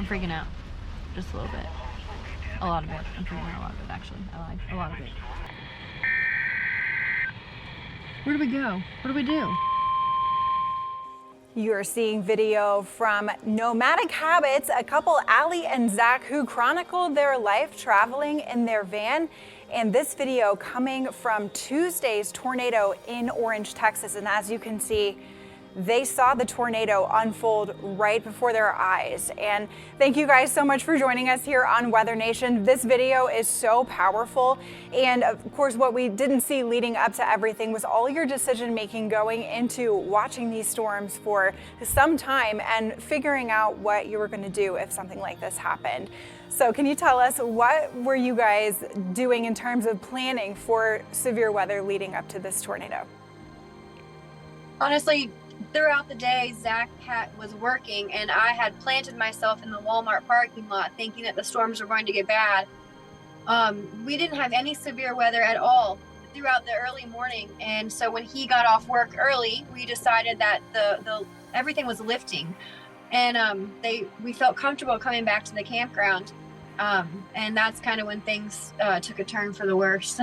I'm freaking out. Just a little bit. A lot of it. I'm freaking out a lot of it, actually. I lied. A lot of it. Where do we go? What do we do? You are seeing video from Nomadic Habits, a couple, Allie and Zach, who chronicled their life traveling in their van. And this video coming from Tuesday's tornado in Orange, Texas. And as you can see, they saw the tornado unfold right before their eyes. And thank you guys so much for joining us here on Weather Nation. This video is so powerful. And of course, what we didn't see leading up to everything was all your decision making going into watching these storms for some time and figuring out what you were going to do if something like this happened. So can you tell us, what were you guys doing in terms of planning for severe weather leading up to this tornado? Honestly, throughout the day, Zach was working, and I had planted myself in the Walmart parking lot thinking that the storms were going to get bad. We didn't have any severe weather at all throughout the early morning, and so when he got off work early, we decided that the everything was lifting, and we felt comfortable coming back to the campground, and that's kind of when things took a turn for the worse.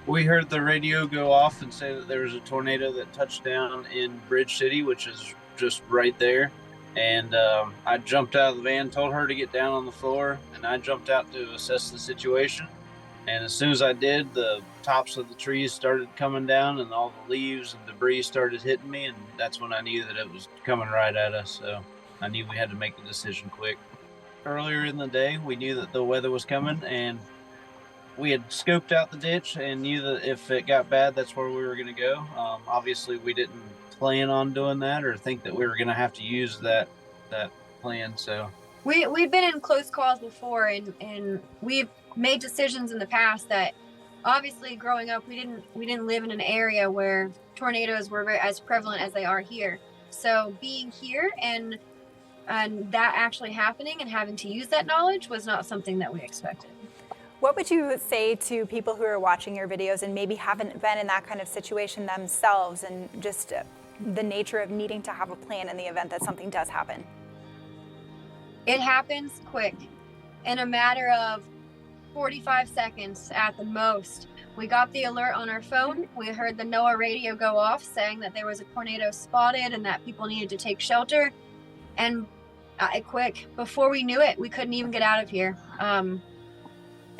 We heard the radio go off and say that there was a tornado that touched down in Bridge City, which is just right there. And I jumped out of the van, told her to get down on the floor, and I jumped out to assess the situation. And as soon as I did, the tops of the trees started coming down and all the leaves and debris started hitting me. And that's when I knew that it was coming right at us. So I knew we had to make the decision quick. Earlier in the day, we knew that the weather was coming, and we had scoped out the ditch and knew that if it got bad, that's where we were going to go. Obviously, we didn't plan on doing that or think that we were going to have to use that plan. So we've been in close calls before, and we've made decisions in the past that, obviously, growing up, we didn't live in an area where tornadoes were as prevalent as they are here. So being here and that actually happening and having to use that knowledge was not something that we expected. What would you say to people who are watching your videos and maybe haven't been in that kind of situation themselves, and just the nature of needing to have a plan in the event that something does happen? It happens quick. In a matter of 45 seconds at the most, we got the alert on our phone. We heard the NOAA radio go off saying that there was a tornado spotted and that people needed to take shelter. And quick, before we knew it, we couldn't even get out of here.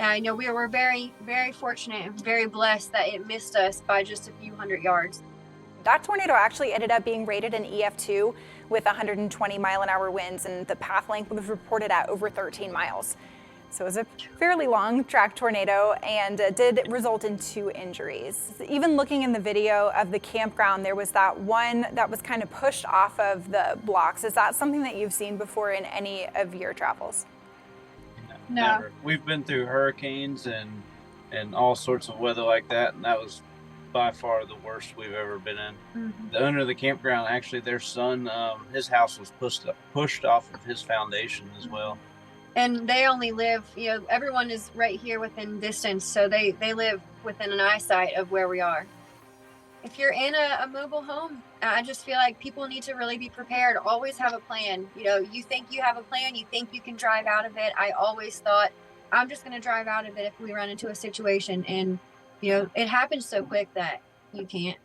I know we were very, very fortunate and very blessed that it missed us by just a few hundred yards. That tornado actually ended up being rated an EF2 with 120 mile-an-hour winds, and the path length was reported at over 13 miles. So it was a fairly long track tornado and did result in 2 injuries. Even looking in the video of the campground, there was that one that was kind of pushed off of the blocks. Is that something that you've seen before in any of your travels? No. Never. We've been through hurricanes and all sorts of weather like that, and that was by far the worst we've ever been in. Mm-hmm. The owner of the campground, actually, their son, his house was pushed off of his foundation as well. And they only live, everyone is right here within distance, so they live within an eyesight of where we are. If you're in a mobile home, I just feel like people need to really be prepared. Always have a plan. You think you have a plan, you think you can drive out of it. I always thought, I'm just going to drive out of it if we run into a situation. And, it happens so quick that you can't.